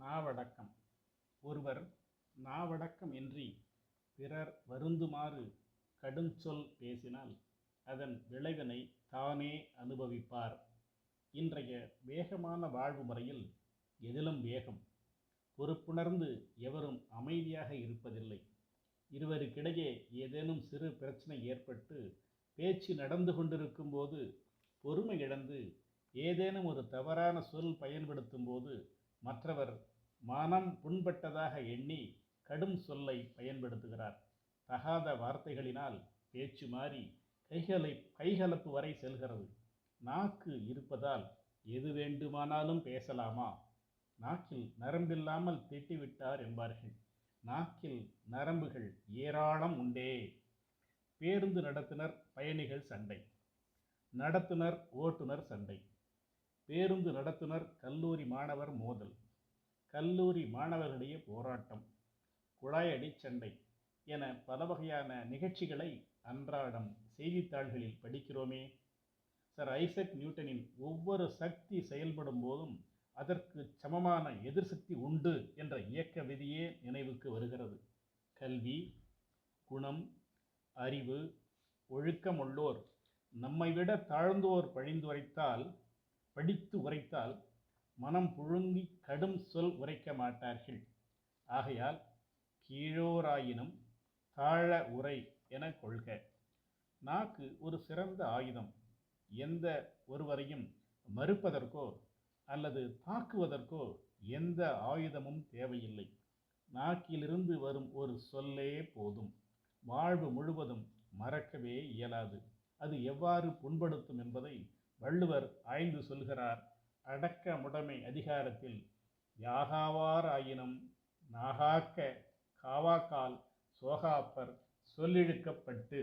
நாவடக்கம். ஒருவர் நாவடக்கம் இன்றி பிறர் வருந்துமாறு கடுஞ்சொல் பேசினால் அதன் விளைவினை தானே அனுபவிப்பார். இன்றைய வேகமான வாழ்வு முறையில் எதிலும் வேகம். பொறுப்புணர்ந்து எவரும் அமைதியாக இருப்பதில்லை. இருவருக்கிடையே ஏதேனும் சிறு பிரச்சனை ஏற்பட்டு பேச்சு நடந்து கொண்டிருக்கும் போது பொறுமை இழந்து ஏதேனும் ஒரு தவறான சொல் பயன்படுத்தும் போது மற்றவர் மனம் புண்பட்டதாக எண்ணி கடும் சொல்லை பயன்படுத்துகிறார். தகாத வார்த்தைகளினால் பேச்சு மாறி கைகலப்பு வரை செல்கிறது. நாக்கு இருப்பதால் எது வேண்டுமானாலும் பேசலாமா? நாக்கில் நரம்பில்லாமல் திட்டிவிட்டார் என்பார்கள். நாக்கில் நரம்புகள் ஏராளம் உண்டே. பேருந்து நடத்துனர் பயணிகள் சண்டை. நடத்துனர் ஓட்டுநர் சண்டை. பேருந்து நடத்துனர் கல்லூரி மாணவர் மோதல். கல்லூரி மாணவர்களிடையே போராட்டம். குழாயடி சண்டை என பல வகையான நிகழ்ச்சிகளை அன்றாடம் செய்தித்தாள்களில் படிக்கிறோமே. சர் ஐசக் நியூட்டனின் ஒவ்வொரு சக்தி செயல்படும் போதும் அதற்கு சமமான எதிர்சக்தி உண்டு என்ற இயக்க விதியே நினைவுக்கு வருகிறது. கல்வி, குணம், அறிவு, ஒழுக்கம் உள்ளோர் நம்மை விட தாழ்ந்தோர் படித்து உரைத்தால் மனம் புழுங்கி கடும் சொல் உரைக்க மாட்டார்கள். ஆகையால் கீழோராயினும் தாழ உரை என கொள்க. நாக்கு ஒரு சிறந்த ஆயுதம். எந்த ஒருவரையும் மறுப்பதற்கோ அல்லது தாக்குவதற்கோ எந்த ஆயுதமும் தேவையில்லை. நாக்கிலிருந்து வரும் ஒரு சொல்லே போதும். வாழ்வு முழுவதும் மறக்கவே இயலாது. அது எவ்வாறு புண்படுத்தும் என்பதை வள்ளுவர் ஆய்ந்து சொல்கிறார். அடக்கமுடைமை அதிகாரத்தில் யாகாவார் ஆயினும் நாகாக்க காவாக்கால் சோகாப்பர் சொல்லிழுக்கப்பட்டு